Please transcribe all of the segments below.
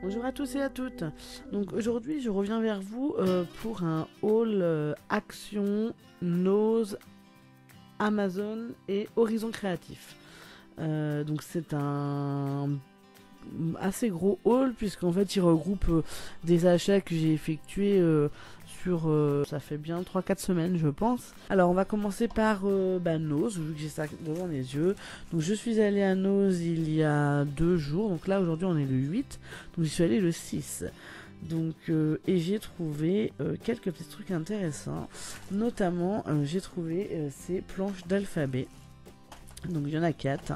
Bonjour à tous et à toutes. Donc aujourd'hui je reviens vers vous pour un haul Action, Nose, Amazon et Horizon Créatif. Donc c'est un assez gros haul puisqu'en fait il regroupe des achats que j'ai effectués sur ça fait bien 3-4 semaines je pense. Alors on va commencer par Nose, vu que j'ai ça devant les yeux. Donc je suis allée à Nose il y a 2 jours, donc là aujourd'hui on est le 8, donc j'y suis allée le 6. Donc et j'ai trouvé quelques petits trucs intéressants, notamment j'ai trouvé ces planches d'alphabet. Donc il y en a 4.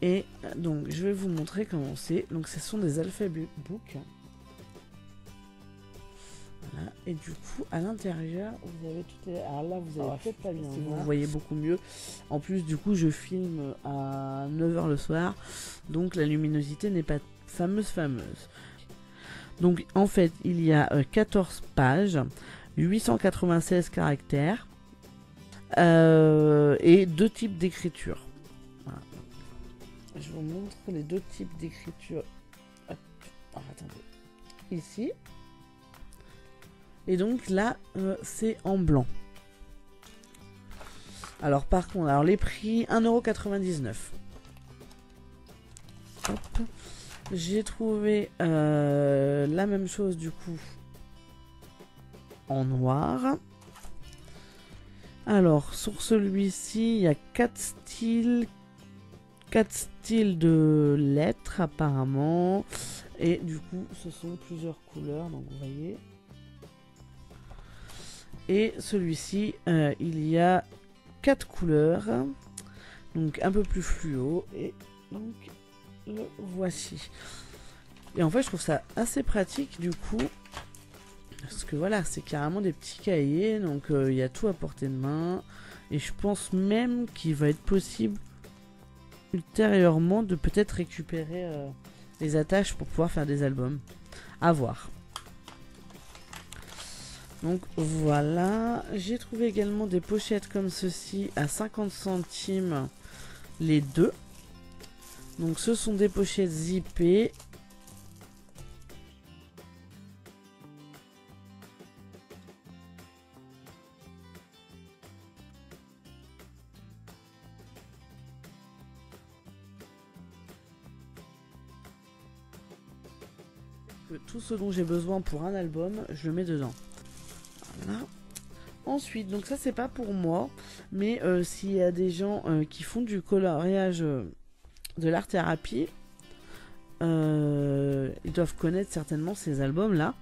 Et donc je vais vous montrer comment c'est. Donc ce sont des alphabet book. Voilà. Et du coup à l'intérieur vous avez toutes les... Alors là vous avez peut-être pas bien si vous voyez beaucoup mieux. En plus du coup je filme à 9h le soir, donc la luminosité n'est pas fameuse. Donc en fait il y a 14 pages, 896 caractères et 2 types d'écriture. Voilà. Je vous montre les 2 types d'écriture. Attendez. Ici. Et donc là, c'est en blanc. Alors par contre, les prix, 1,99 €. J'ai trouvé la même chose du coup en noir. Alors sur celui-ci, il y a 4 styles de lettres apparemment. Et du coup, ce sont plusieurs couleurs, donc vous voyez. Et celui-ci, il y a 4 couleurs, donc un peu plus fluo, et donc le voici. Et en fait, je trouve ça assez pratique du coup, parce que voilà, c'est carrément des petits cahiers, donc il y a tout à portée de main, et je pense même qu'il va être possible ultérieurement de peut-être récupérer les attaches pour pouvoir faire des albums. À voir. Donc voilà, j'ai trouvé également des pochettes comme ceci à 50 centimes les deux. Donc ce sont des pochettes zippées. Tout ce dont j'ai besoin pour un album, je le mets dedans. Voilà. Ensuite, donc ça c'est pas pour moi, mais s'il y a des gens qui font du coloriage de l'art-thérapie, ils doivent connaître certainement ces albums là,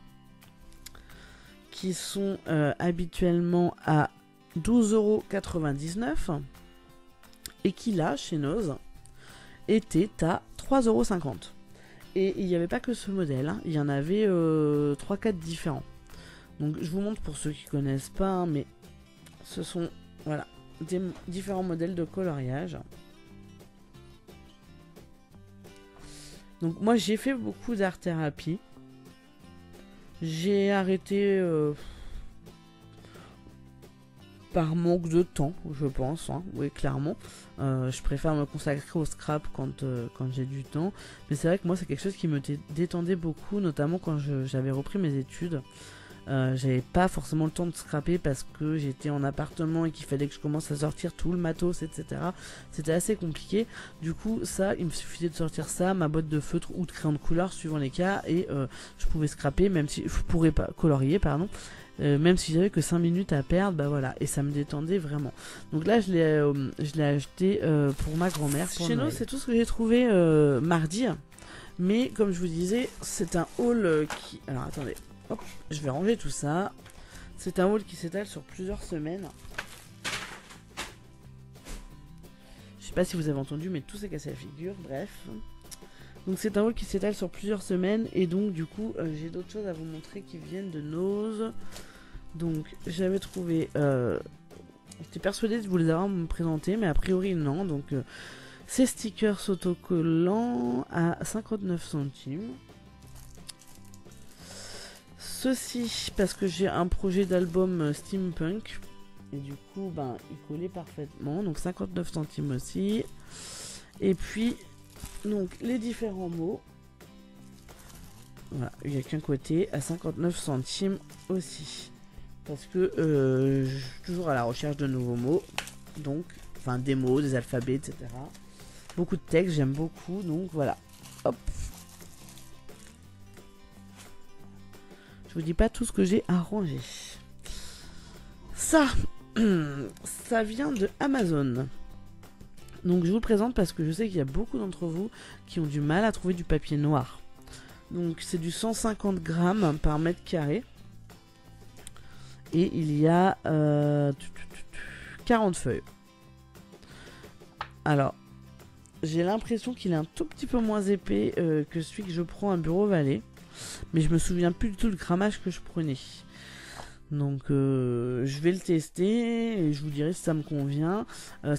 qui sont habituellement à 12,99 € et qui là, chez Nose, étaient à 3,50 €. Et il n'y avait pas que ce modèle, hein. Il y en avait 3-4 différents. Donc je vous montre pour ceux qui connaissent pas, hein, mais ce sont voilà des différents modèles de coloriage. Donc moi j'ai fait beaucoup d'art thérapie. J'ai arrêté par manque de temps, je pense, hein. Oui, clairement. Je préfère me consacrer au scrap quand j'ai du temps. Mais c'est vrai que moi c'est quelque chose qui me détendait beaucoup, notamment quand j'avais repris mes études. J'avais pas forcément le temps de scraper parce que j'étais en appartement et qu'il fallait que je commence à sortir tout le matos, etc. C'était assez compliqué. Du coup, ça, il me suffisait de sortir ça, ma boîte de feutre ou de crayon de couleur suivant les cas, et je pouvais scraper, même si je pourrais pas colorier, pardon. Même si j'avais que 5 minutes à perdre, bah voilà, et ça me détendait vraiment. Donc là, je l'ai acheté pour ma grand-mère. Chez nous, c'est tout ce que j'ai trouvé mardi. Mais comme je vous disais, c'est un haul qui... Alors attendez. Hop, je vais ranger tout ça. C'est un haul qui s'étale sur plusieurs semaines. Je sais pas si vous avez entendu, mais tout s'est cassé la figure. Bref. Donc c'est un haul qui s'étale sur plusieurs semaines. Et donc du coup, j'ai d'autres choses à vous montrer qui viennent de Nose. Donc j'avais trouvé... J'étais persuadée de vous les avoir présentés, mais a priori non. Donc ces stickers autocollants à 59 centimes. Ceci parce que j'ai un projet d'album steampunk et du coup il collait parfaitement, donc 59 centimes aussi. Et puis donc les différents mots Voilà, il n'y a qu'un côté à 59 centimes aussi. Parce que je suis toujours à la recherche de nouveaux mots. Donc, enfin des mots, des alphabets, etc. Beaucoup de texte, j'aime beaucoup. Donc voilà. Hop. Je vous dis pas tout ce que j'ai arrangé. Ça, ça vient de Amazon. Donc je vous le présente parce que je sais qu'il y a beaucoup d'entre vous qui ont du mal à trouver du papier noir. Donc c'est du 150 grammes par mètre carré. Et il y a 40 feuilles. Alors, j'ai l'impression qu'il est un tout petit peu moins épais que celui que je prends à Bureau Vallée. Mais je me souviens plus du tout du grammage que je prenais. Donc je vais le tester et je vous dirai si ça me convient.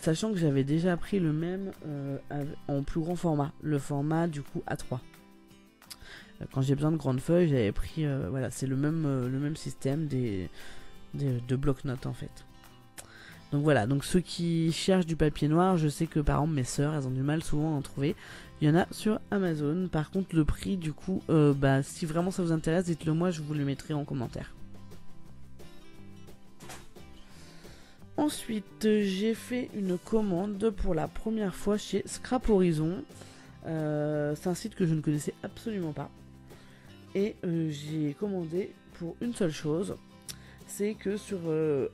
Sachant que j'avais déjà pris le même en plus grand format. Le format du coup A3. Quand j'ai besoin de grandes feuilles, j'avais pris... voilà, c'est le même système de bloc-notes en fait. Donc voilà, donc ceux qui cherchent du papier noir, je sais que par exemple mes sœurs, elles ont du mal souvent à en trouver. Il y en a sur Amazon. Par contre le prix du coup, si vraiment ça vous intéresse, dites-le moi, je vous le mettrai en commentaire. Ensuite, j'ai fait une commande pour la première fois chez Scrap Horizon. C'est un site que je ne connaissais absolument pas. Et j'ai commandé pour une seule chose. C'est que sur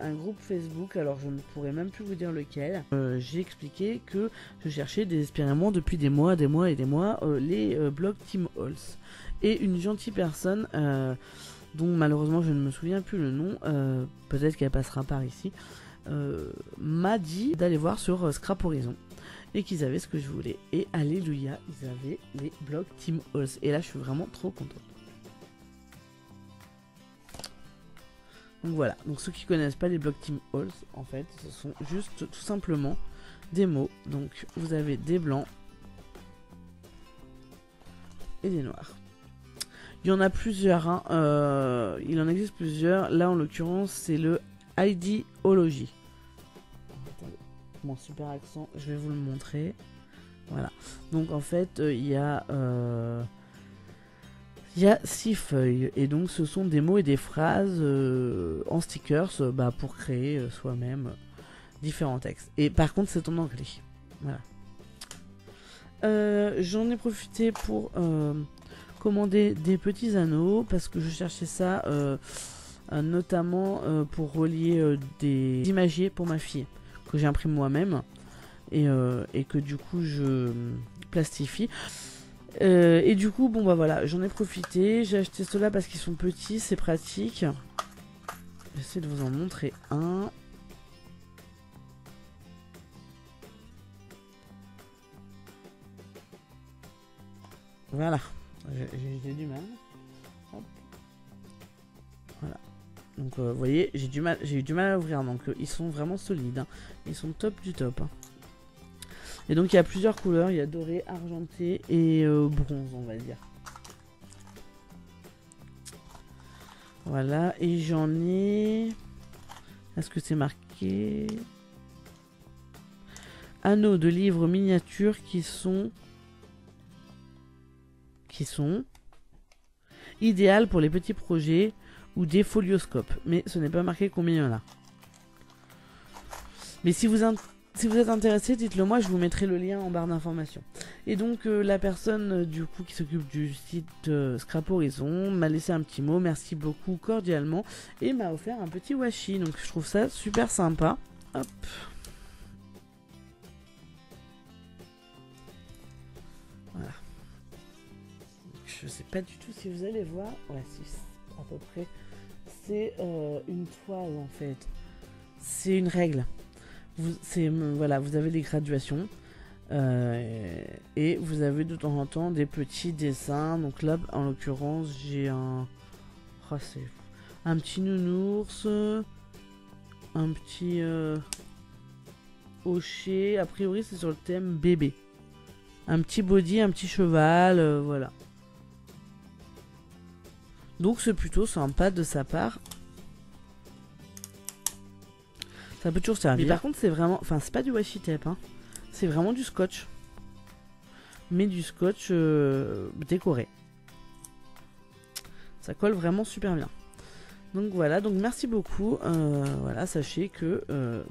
un groupe Facebook, alors je ne pourrais même plus vous dire lequel, j'ai expliqué que je cherchais désespérément depuis des mois les blogs Tim Holtz. Et une gentille personne, dont malheureusement je ne me souviens plus le nom, peut-être qu'elle passera par ici, m'a dit d'aller voir sur Scrap Horizon et qu'ils avaient ce que je voulais. Et alléluia, ils avaient les blogs Tim Holtz. Et là je suis vraiment trop contente. Donc voilà, donc ceux qui connaissent pas les blocs Tim Holtz, en fait, ce sont juste tout simplement des mots. Donc vous avez des blancs et des noirs. Il y en a plusieurs, hein. Il en existe plusieurs. Là en l'occurrence c'est le Ideology. Attendez, mon super accent, je vais vous le montrer. Voilà, donc en fait il y a 6 feuilles et donc ce sont des mots et des phrases en stickers pour créer soi-même différents textes. Et par contre c'est en anglais. Voilà. J'en ai profité pour commander des petits anneaux parce que je cherchais ça notamment pour relier des imagiers pour ma fille que j'imprime moi-même et que du coup je plastifie. Et du coup, voilà, j'en ai profité. J'ai acheté ceux-là parce qu'ils sont petits, c'est pratique. J'essaie de vous en montrer un. Voilà, j'ai du mal. Hop. Voilà. Donc, vous voyez, j'ai eu du mal à ouvrir. Donc, ils sont vraiment solides. Hein. Ils sont top du top. Hein. Et donc il y a plusieurs couleurs, il y a doré, argenté et bronze on va dire. Voilà, et j'en ai... Est-ce que c'est marqué? Anneaux de livres miniatures qui sont idéales pour les petits projets ou des folioscopes. Mais ce n'est pas marqué combien il y en a. Mais si vous êtes intéressé, dites-le moi, je vous mettrai le lien en barre d'information. Et donc la personne du coup qui s'occupe du site Scrap Horizon m'a laissé un petit mot, merci beaucoup cordialement, et m'a offert un petit washi. Donc je trouve ça super sympa. Hop. Voilà. Je sais pas du tout si vous allez voir. Ouais, si, à peu près. C'est une toile en fait. C'est une règle. Voilà, vous avez des graduations et vous avez de temps en temps des petits dessins. Donc là, en l'occurrence, j'ai un petit nounours, un petit hocher. A priori, c'est sur le thème bébé. Un petit body, un petit cheval, voilà. Donc c'est plutôt sympa de sa part. Ça peut toujours servir. Mais par contre, c'est vraiment... Enfin, c'est pas du washi tape, hein. C'est vraiment du scotch. Mais du scotch décoré. Ça colle vraiment super bien. Donc voilà, donc merci beaucoup. Voilà, sachez que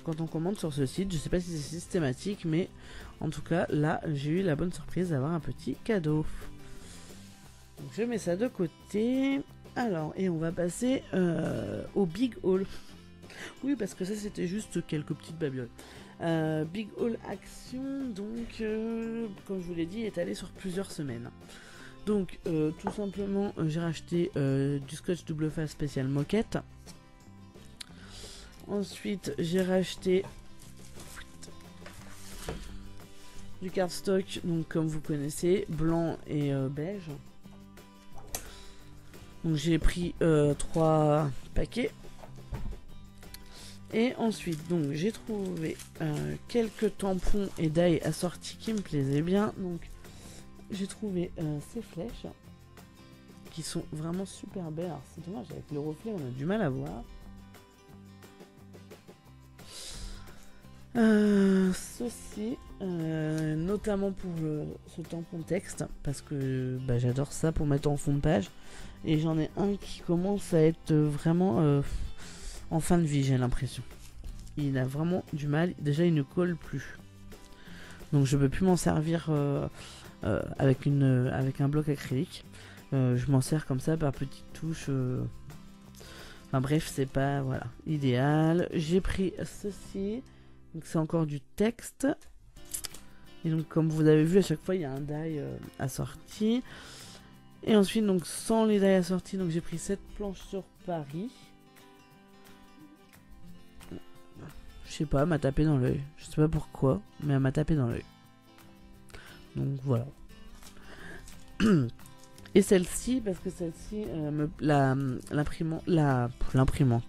quand on commande sur ce site, je sais pas si c'est systématique, mais en tout cas là j'ai eu la bonne surprise d'avoir un petit cadeau. Donc je mets ça de côté. Alors, et on va passer au Big Haul. Oui, parce que ça c'était juste quelques petites babioles. Big Haul Action, donc comme je vous l'ai dit, est allé sur plusieurs semaines. Donc tout simplement j'ai racheté du scotch double face spécial moquette. Ensuite j'ai racheté du cardstock, donc comme vous connaissez, blanc et beige. Donc j'ai pris 3 paquets. Et ensuite donc j'ai trouvé quelques tampons et die assortis qui me plaisaient bien. Donc j'ai trouvé ces flèches qui sont vraiment super belles. Alors c'est dommage, avec le reflet on a du mal à voir. Ceci, notamment pour ce tampon texte, parce que bah, j'adore ça pour mettre en fond de page. Et j'en ai un qui commence à être vraiment en fin de vie, j'ai l'impression. Il a vraiment du mal. Déjà il ne colle plus. Donc je peux plus m'en servir avec un bloc acrylique. Je m'en sers comme ça par petites touches. Enfin bref, c'est pas voilà idéal. J'ai pris ceci. Donc c'est encore du texte. Et donc comme vous avez vu, à chaque fois il y a un die assorti. Et ensuite donc sans les die assortis, donc j'ai pris cette planche sur Paris. Je sais pas, elle m'a tapé dans l'œil. Je sais pas pourquoi, mais elle m'a tapé dans l'œil. Donc voilà. Et celle-ci, parce que celle-ci, l'imprimante,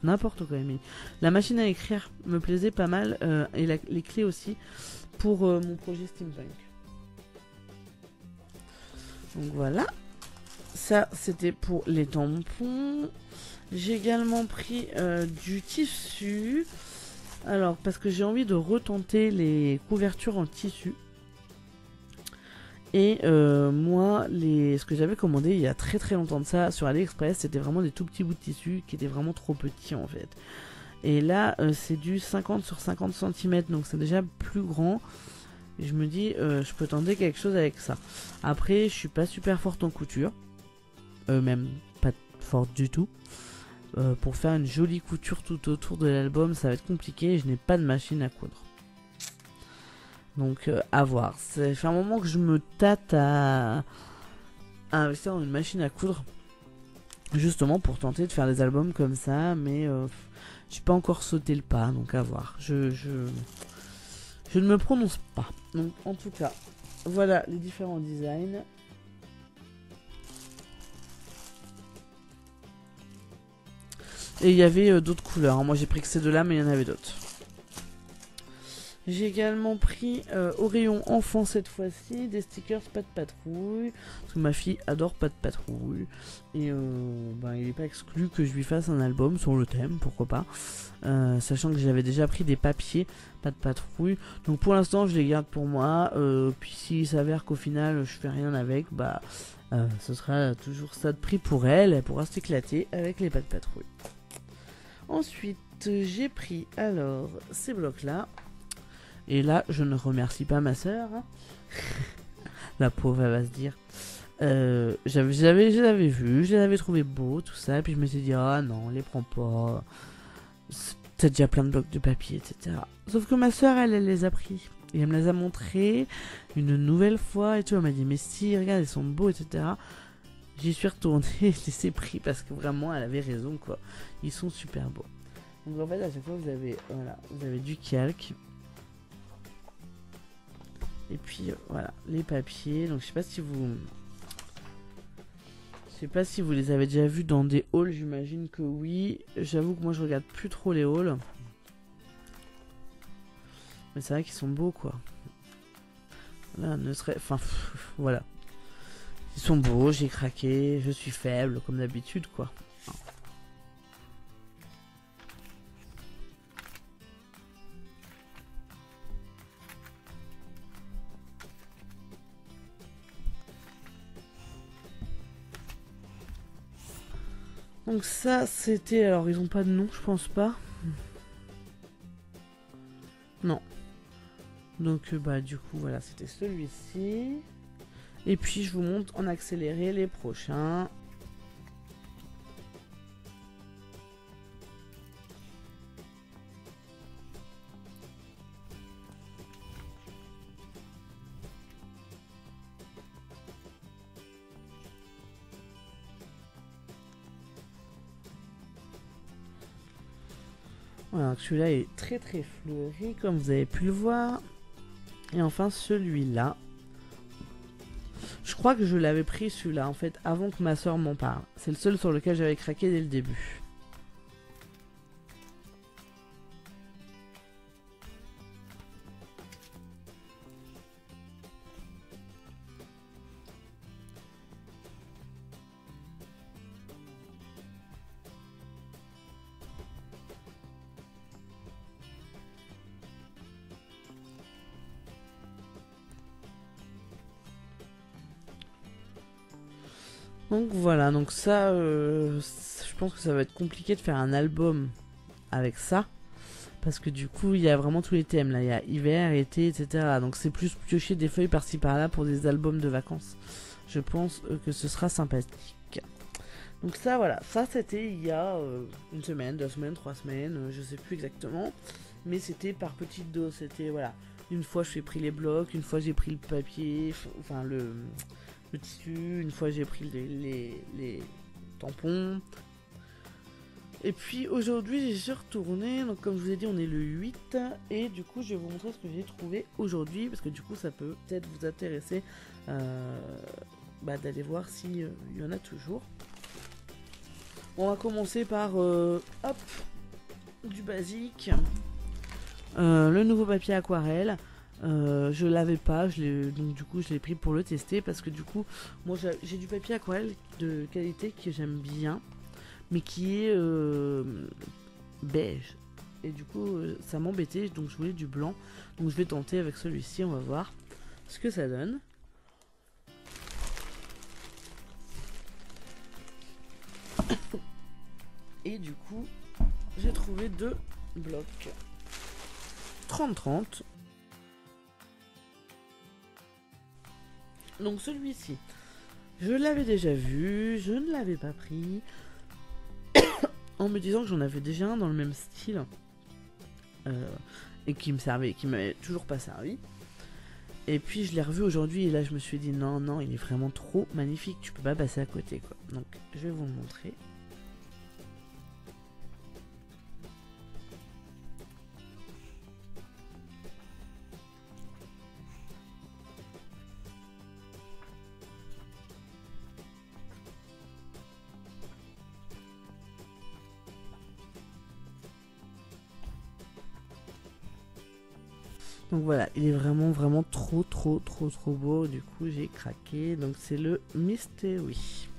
n'importe quoi, mais la machine à écrire me plaisait pas mal, et les clés aussi, pour mon projet Steampunk. Donc voilà. Ça, c'était pour les tampons. J'ai également pris du tissu. Alors, parce que j'ai envie de retenter les couvertures en tissu. Et moi, ce que j'avais commandé il y a très très longtemps de ça sur AliExpress, c'était vraiment des tout petits bouts de tissu qui étaient vraiment trop petits en fait. Et là, c'est du 50 sur 50 cm, donc c'est déjà plus grand. Et je me dis, je peux tenter quelque chose avec ça. Après, je suis pas super forte en couture. Même pas forte du tout. Pour faire une jolie couture tout autour de l'album, ça va être compliqué et je n'ai pas de machine à coudre. Donc à voir. Ça fait un moment que je me tâte à investir dans une machine à coudre. Justement pour tenter de faire des albums comme ça. Mais j'ai pas encore sauté le pas. Donc à voir. Je ne me prononce pas. Donc en tout cas, voilà les différents designs. Et il y avait d'autres couleurs. Moi j'ai pris que ces deux là, mais il y en avait d'autres. J'ai également pris au rayon enfant cette fois-ci des stickers pas de patrouille. Parce que ma fille adore pas de patrouille. Et il n'est pas exclu que je lui fasse un album sur le thème, pourquoi pas. Sachant que j'avais déjà pris des papiers pas de patrouille. Donc pour l'instant je les garde pour moi. Puis s'il s'avère qu'au final je fais rien avec, bah ce sera toujours ça de prix pour elle. Elle pourra s'éclater avec les pas de patrouille. Ensuite j'ai pris alors ces blocs là. Et là, je ne remercie pas ma soeur. Hein. La pauvre, elle va se dire. Je les avais vus, je les avais trouvés beaux, tout ça. Puis je me suis dit, ah non, les prends pas. T'as déjà plein de blocs de papier, etc. Sauf que ma soeur, elle les a pris. Et elle me les a montrés une nouvelle fois. Et tout, elle m'a dit, mais si, regarde, ils sont beaux, etc. J'y suis retournée, je les ai pris parce que vraiment, elle avait raison, quoi. Ils sont super beaux. Donc en fait, à chaque fois, vous avez du calque. Et puis voilà, les papiers. Donc je sais pas si vous les avez déjà vus dans des hauls, j'imagine que oui. J'avoue que moi je regarde plus trop les hauls. Mais c'est vrai qu'ils sont beaux quoi. Là, voilà. Ils sont beaux, j'ai craqué, je suis faible comme d'habitude quoi. Donc ça c'était, alors ils ont pas de nom je pense pas. Non. Donc bah du coup voilà c'était celui-ci. Et puis je vous montre en accéléré les prochains. Voilà, celui-là est très très fleuri comme vous avez pu le voir. Et enfin celui-là. Je crois que je l'avais pris celui-là en fait avant que ma soeur m'en parle. C'est le seul sur lequel j'avais craqué dès le début. Donc voilà, donc ça, je pense que ça va être compliqué de faire un album avec ça. Parce que du coup, il y a vraiment tous les thèmes. Là, il y a hiver, été, etc. Donc c'est plus piocher des feuilles par-ci par-là pour des albums de vacances. Je pense que ce sera sympathique. Donc ça, voilà. Ça, c'était il y a une semaine, 2 semaines, 3 semaines, je sais plus exactement. Mais c'était par petite dose. C'était, voilà. Une fois, j'ai pris les blocs. Une fois, j'ai pris le papier. Enfin, le tissu. Une fois, j'ai pris les tampons. Et puis aujourd'hui j'y suis retournée, donc comme je vous ai dit on est le 8 et du coup je vais vous montrer ce que j'ai trouvé aujourd'hui parce que du coup ça peut peut-être vous intéresser d'aller voir s'il y en a toujours. On va commencer par hop, du basique, le nouveau papier aquarelle. Je l'avais pas, donc du coup je l'ai pris pour le tester parce que du coup moi j'ai du papier aquarelle de qualité que j'aime bien mais qui est beige et du coup ça m'embêtait donc je voulais du blanc, donc je vais tenter avec celui-ci, on va voir ce que ça donne. Et du coup j'ai trouvé 2 blocs 30-30. Donc celui-ci je l'avais déjà vu, je ne l'avais pas pris en me disant que j'en avais déjà un dans le même style et qui m'avait toujours pas servi. Et puis je l'ai revu aujourd'hui et là je me suis dit non, il est vraiment trop magnifique, tu peux pas passer à côté quoi. Donc je vais vous le montrer. Donc voilà, il est vraiment trop beau. Du coup j'ai craqué. Donc c'est le Mystery.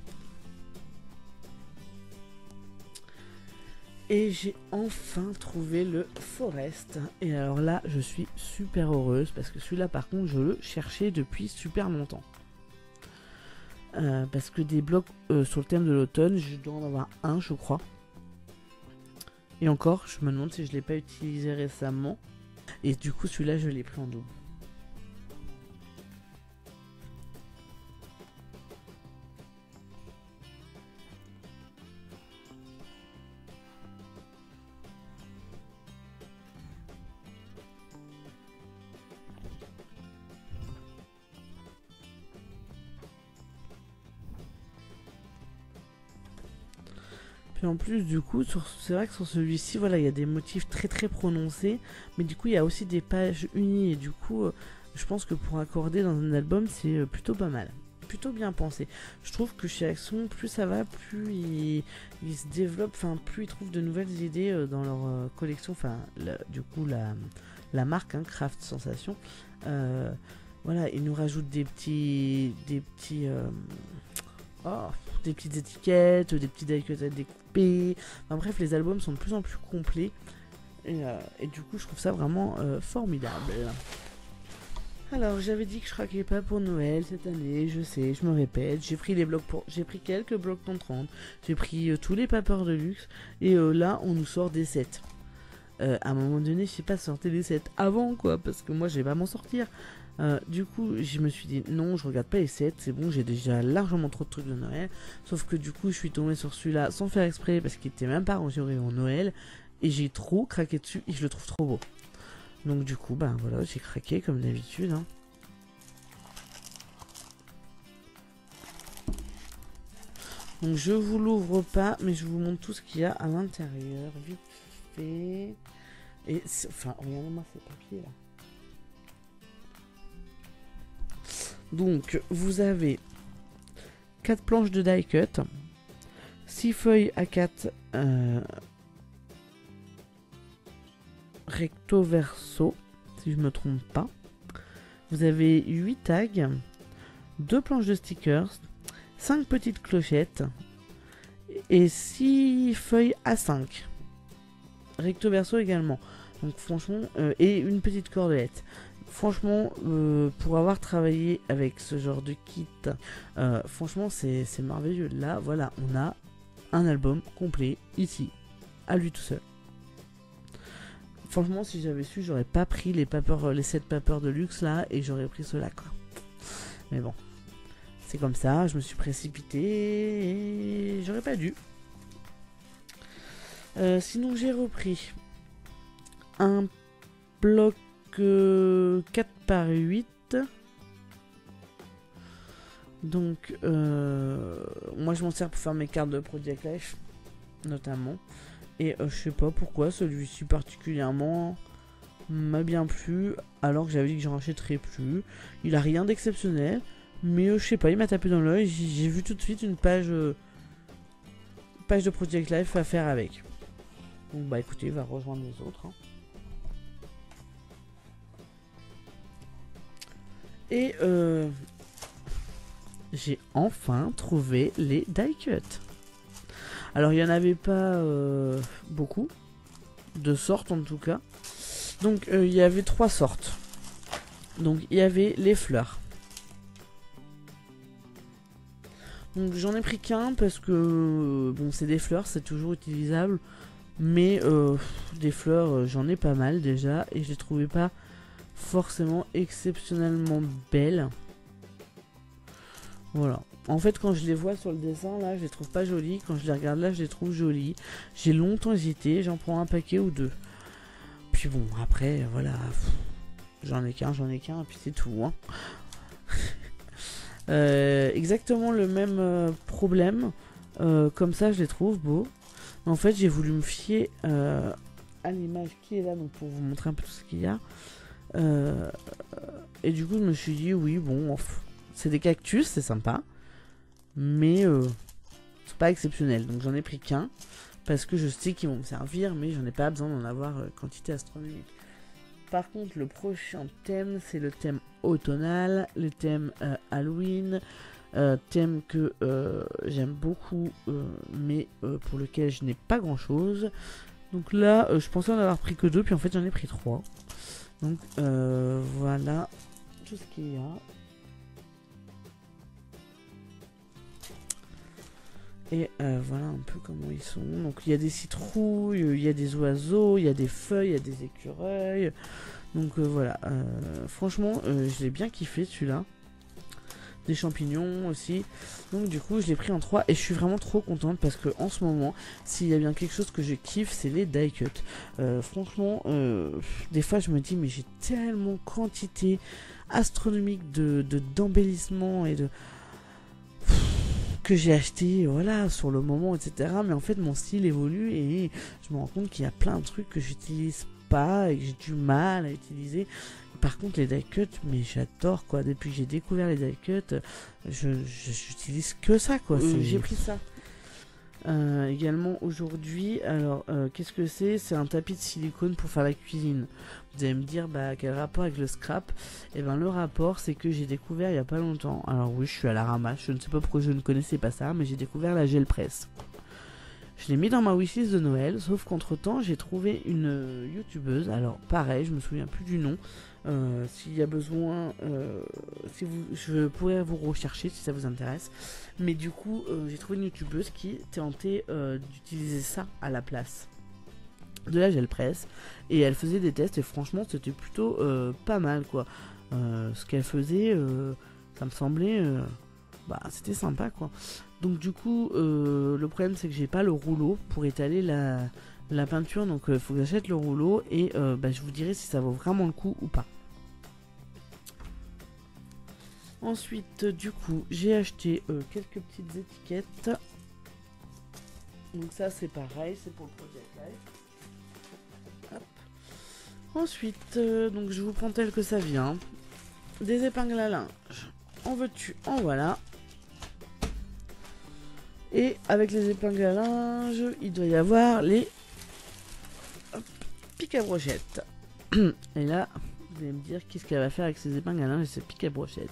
Et j'ai enfin trouvé le Forest. Et alors là je suis super heureuse parce que celui-là par contre je le cherchais depuis super longtemps. Parce que des blocs sur le thème de l'automne, je dois en avoir un je crois. Et encore, je me demande si je ne l'ai pas utilisé récemment. Et du coup celui-là je l'ai pris en double. Puis en plus du coup c'est vrai que sur celui-ci voilà il y a des motifs très prononcés, mais du coup il y a aussi des pages unies et du coup je pense que pour accorder dans un album c'est plutôt pas mal, plutôt bien pensé. Je trouve que chez Axon plus ça va, plus ils se développent, enfin plus ils trouvent de nouvelles idées dans leur collection, enfin du coup la marque hein, Craft Sensation. Voilà, ils nous rajoutent des petites étiquettes, des petits die cuts à découper. Enfin bref, les albums sont de plus en plus complets. Et du coup, je trouve ça vraiment formidable. Alors, j'avais dit que je craquais pas pour Noël cette année, je sais, je me répète. J'ai pris quelques blocs pour 30, j'ai pris tous les papers de luxe, et là, on nous sort des sets. À un moment donné, je sais pas, sortez les sets avant, quoi, parce que moi, je vais pas m'en sortir. Du coup, je me suis dit, non, je regarde pas les sets, c'est bon, j'ai déjà largement trop de trucs de Noël. Sauf que du coup, je suis tombé sur celui-là sans faire exprès, parce qu'il était même pas rangé au rayon Noël, et j'ai trop craqué dessus, et je le trouve trop beau. Donc du coup, ben voilà, j'ai craqué comme d'habitude, hein. Donc je vous l'ouvre pas, mais je vous montre tout ce qu'il y a à l'intérieur, vite fait. Et enfin, regardez-moi ces papiers là. Donc vous avez 4 planches de die cut, 6 feuilles A4 recto verso, si je me trompe pas. Vous avez 8 tags, 2 planches de stickers, 5 petites clochettes et 6 feuilles A5 recto verso également. Donc franchement, et une petite cordelette. Franchement, pour avoir travaillé avec ce genre de kit, franchement c'est merveilleux. Là voilà, on a un album complet ici, à lui tout seul. Franchement, si j'avais su, j'aurais pas pris les 7 papers de luxe là, et j'aurais pris ceux-là, quoi. Mais bon, c'est comme ça, je me suis précipité et j'aurais pas dû. Sinon, j'ai repris un bloc 4 par 8. Donc, moi je m'en sers pour faire mes cartes de Project Life, notamment. Et je sais pas pourquoi celui-ci particulièrement m'a bien plu, alors que j'avais dit que j'en rachèterais plus. Il a rien d'exceptionnel, mais je sais pas, il m'a tapé dans l'œil. J'ai vu tout de suite une page de Project Life à faire avec. Donc bah écoutez, il va rejoindre les autres, hein. Et j'ai enfin trouvé les die cut. Alors il n'y en avait pas beaucoup, de sortes en tout cas. Donc il y avait 3 sortes. Donc il y avait les fleurs. Donc j'en ai pris qu'un parce que bon, c'est des fleurs, c'est toujours utilisable. Mais des fleurs, j'en ai pas mal déjà, et je les trouvais pas forcément exceptionnellement belles. Voilà. En fait, quand je les vois sur le dessin, là, je les trouve pas jolies. Quand je les regarde là, je les trouve jolies. J'ai longtemps hésité, j'en prends un paquet ou 2. Puis bon, après, voilà. J'en ai qu'un, et puis c'est tout, hein. Exactement le même problème. Comme ça, je les trouve beaux. En fait, j'ai voulu me fier à l'image qui est là, donc pour vous montrer un peu tout ce qu'il y a. Et du coup, je me suis dit, oui, bon, c'est des cactus, c'est sympa. Mais c'est pas exceptionnel. Donc j'en ai pris qu'un. Parce que je sais qu'ils vont me servir, mais j'en ai pas besoin d'en avoir quantité astronomique. Par contre, le prochain thème, c'est le thème automnal, le thème Halloween. Thème que j'aime beaucoup, mais pour lequel je n'ai pas grand chose. Donc là, je pensais en avoir pris que 2, puis en fait j'en ai pris 3. Donc voilà tout ce qu'il y a. Et voilà un peu comment ils sont. Donc il y a des citrouilles, il y a des oiseaux, il y a des feuilles, il y a des écureuils. Donc voilà, franchement je l'ai bien kiffé celui-là. Des champignons aussi. Donc du coup je l'ai pris en 3 et je suis vraiment trop contente parce que en ce moment, s'il y a bien quelque chose que je kiffe, c'est les die cut. Franchement, des fois je me dis mais j'ai tellement quantité astronomique d'embellissements et de que j'ai acheté voilà sur le moment, etc. Mais en fait mon style évolue et je me rends compte qu'il y a plein de trucs que j'utilise pas et que j'ai du mal à utiliser. Par contre les die cut, mais j'adore quoi. Depuis que j'ai découvert les die cut, j'utilise que ça quoi. J'ai pris ça également aujourd'hui. Alors qu'est-ce que c'est? C'est un tapis de silicone pour faire la cuisine. Vous allez me dire bah quel rapport avec le scrap? Et ben le rapport c'est que j'ai découvert il y a pas longtemps. Alors oui, je suis à la ramasse, je ne sais pas pourquoi je ne connaissais pas ça, mais j'ai découvert la gel presse. Je l'ai mis dans ma wishlist de Noël, sauf qu'entre temps j'ai trouvé une youtubeuse, alors pareil, je me souviens plus du nom. S'il y a besoin, je pourrais vous rechercher si ça vous intéresse. Mais du coup, j'ai trouvé une youtubeuse qui tentait d'utiliser ça à la place de la gel presse. Et elle faisait des tests et franchement c'était plutôt pas mal quoi. Ce qu'elle faisait, ça me semblait... c'était sympa quoi. Donc du coup, le problème c'est que j'ai pas le rouleau pour étaler la peinture. Donc il faut que j'achète le rouleau et je vous dirai si ça vaut vraiment le coup ou pas. Ensuite, du coup, j'ai acheté quelques petites étiquettes. Donc ça, c'est pareil, c'est pour le Project Life. Hop. Ensuite, donc je vous prends tel que ça vient. Des épingles à linge. En veux-tu, en voilà. Et avec les épingles à linge, il doit y avoir les pics à brochette. Et là... vous allez me dire qu'est-ce qu'elle va faire avec ses épingles à linge et ses pics à brochette.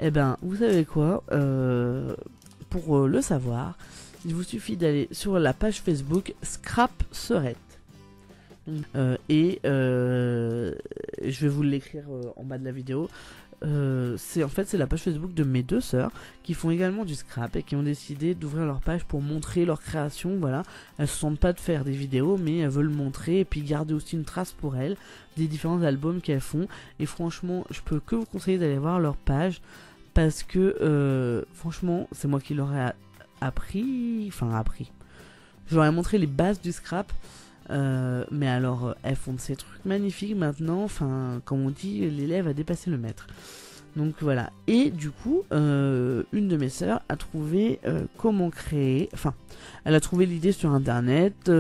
Eh ben, vous savez quoi, pour le savoir, il vous suffit d'aller sur la page Facebook Scrap Serette. Je vais vous l'écrire en bas de la vidéo. C'est la page Facebook de mes deux sœurs qui font également du scrap et qui ont décidé d'ouvrir leur page pour montrer leur création. Voilà, elles se sentent pas de faire des vidéos, mais elles veulent montrer et puis garder aussi une trace pour elles des différents albums qu'elles font. Et franchement, je peux que vous conseiller d'aller voir leur page parce que franchement, c'est moi qui leur ai appris. Je leur ai montré les bases du scrap. Mais alors elles font de ces trucs magnifiques maintenant, comme on dit, l'élève a dépassé le maître. Donc voilà, et du coup une de mes sœurs a trouvé comment créer, elle a trouvé l'idée sur internet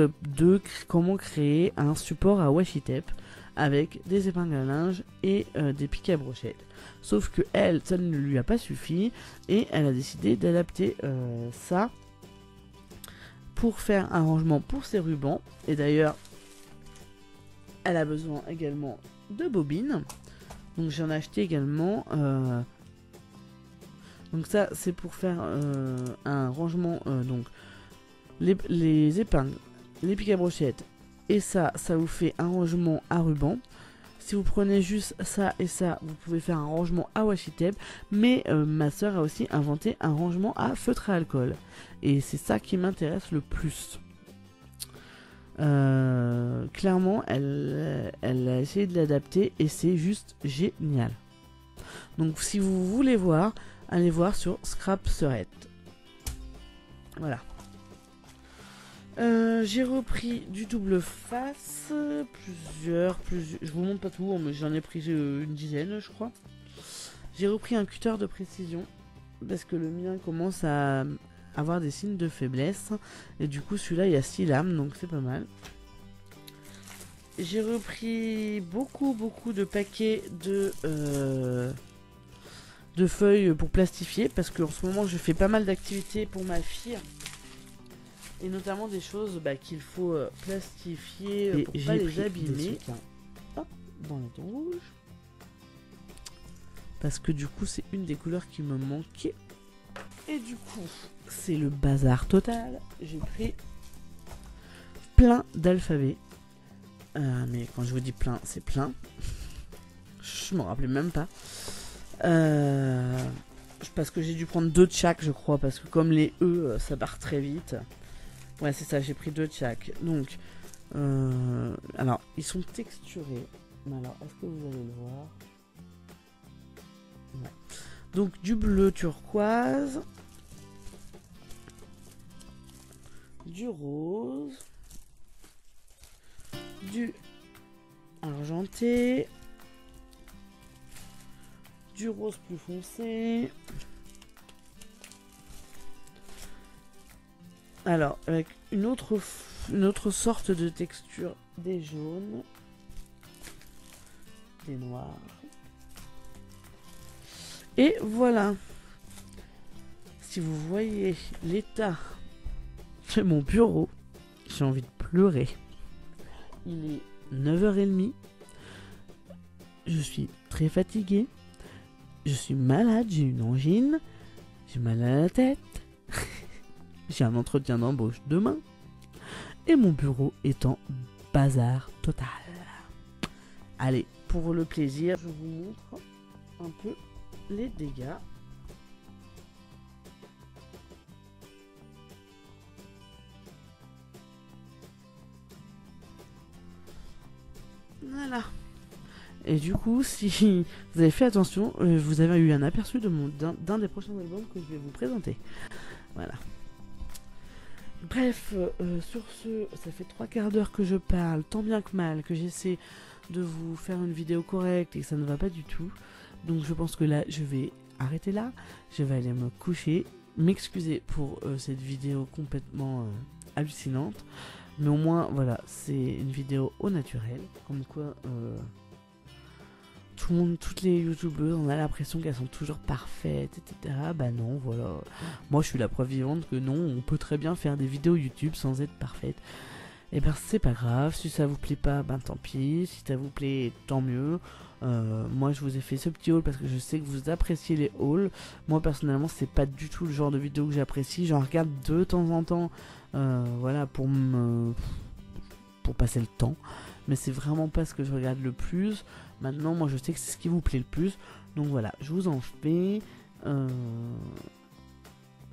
comment créer un support à washi tape avec des épingles à linge et des pics à brochette. Sauf que elle, ça ne lui a pas suffi et elle a décidé d'adapter ça pour faire un rangement pour ses rubans. Et d'ailleurs, elle a besoin également de bobines. Donc j'en ai acheté également. Donc ça, c'est pour faire un rangement. Donc les épingles, les pics à brochette. Et ça vous fait un rangement à ruban. Si vous prenez juste ça et ça, vous pouvez faire un rangement à washi tape. Mais ma soeur a aussi inventé un rangement à feutre à alcool. Et c'est ça qui m'intéresse le plus. Clairement, elle a essayé de l'adapter et c'est juste génial. Donc si vous voulez voir, allez voir sur Scrap Serette. Voilà. J'ai repris du double face, plusieurs, je vous montre pas tout, mais j'en ai pris une dizaine je crois. J'ai repris un cutter de précision, parce que le mien commence à avoir des signes de faiblesse, et du coup celui-là il y a 6 lames, donc c'est pas mal. J'ai repris beaucoup de paquets de feuilles pour plastifier, parce qu'en ce moment je fais pas mal d'activités pour ma fille. Et notamment des choses qu'il faut plastifier pour pas les abîmer. Hop, dans le ton rouge. Parce que du coup, c'est une des couleurs qui me manquait. Et du coup, c'est le bazar total. J'ai pris plein d'alphabets. Mais quand je vous dis plein, c'est plein. Je m'en rappelais même pas. Parce que j'ai dû prendre 2 de chaque, je crois. Parce que comme les E, ça part très vite. Ouais, c'est ça, j'ai pris 2 de chaque. Donc, alors, ils sont texturés. Mais alors, est-ce que vous allez le voir? Ouais. Donc, du bleu turquoise. Du rose. Du argenté. Du rose plus foncé. Alors, avec une autre sorte de texture, des jaunes, des noirs. Et voilà. Si vous voyez l'état de mon bureau, j'ai envie de pleurer. Il est 9h30. Je suis très fatiguée. Je suis malade, j'ai une angine. J'ai mal à la tête. J'ai un entretien d'embauche demain. et mon bureau est en bazar total. Allez, pour le plaisir, je vous montre un peu les dégâts. Voilà. Et du coup, si vous avez fait attention, vous avez eu un aperçu d'un des prochains albums que je vais vous présenter. Voilà. Bref, sur ce, ça fait 3/4 d'heure que je parle, tant bien que mal, que j'essaie de vous faire une vidéo correcte et que ça ne va pas du tout. Donc je pense que là, je vais arrêter là. Je vais aller me coucher, m'excuser pour cette vidéo complètement hallucinante. Mais au moins, voilà, c'est une vidéo au naturel. Comme quoi, tout le monde, toutes les youtubeuses, on a l'impression qu'elles sont toujours parfaites, etc. Bah non, voilà. Moi, je suis la preuve vivante que non, on peut très bien faire des vidéos YouTube sans être parfaite. Et ben, c'est pas grave. Si ça vous plaît pas, ben tant pis. Si ça vous plaît, tant mieux. Moi, je vous ai fait ce petit haul parce que je sais que vous appréciez les hauls. Moi, personnellement, c'est pas du tout le genre de vidéo que j'apprécie. J'en regarde de temps en temps, voilà, pour passer le temps. Mais c'est vraiment pas ce que je regarde le plus. Maintenant, moi, je sais que c'est ce qui vous plaît le plus. Donc voilà, je vous en fais.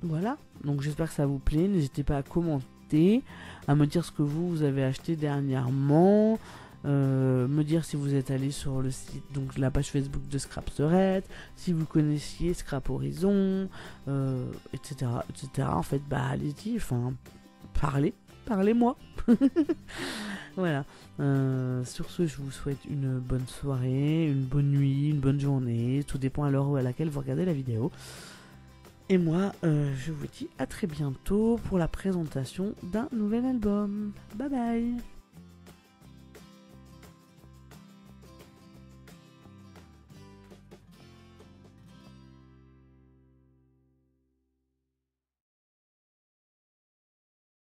Voilà. Donc j'espère que ça vous plaît. N'hésitez pas à commenter, à me dire ce que vous avez acheté dernièrement. Me dire si vous êtes allé sur le site, donc la page Facebook de Scrap Thread, si vous connaissiez Scrap Horizon, etc., etc. En fait, bah allez-y, enfin, parlez-moi. Voilà. Sur ce, je vous souhaite une bonne soirée, une bonne nuit, une bonne journée. Tout dépend à l'heure à laquelle vous regardez la vidéo. Et moi, je vous dis à très bientôt pour la présentation d'un nouvel album. Bye bye.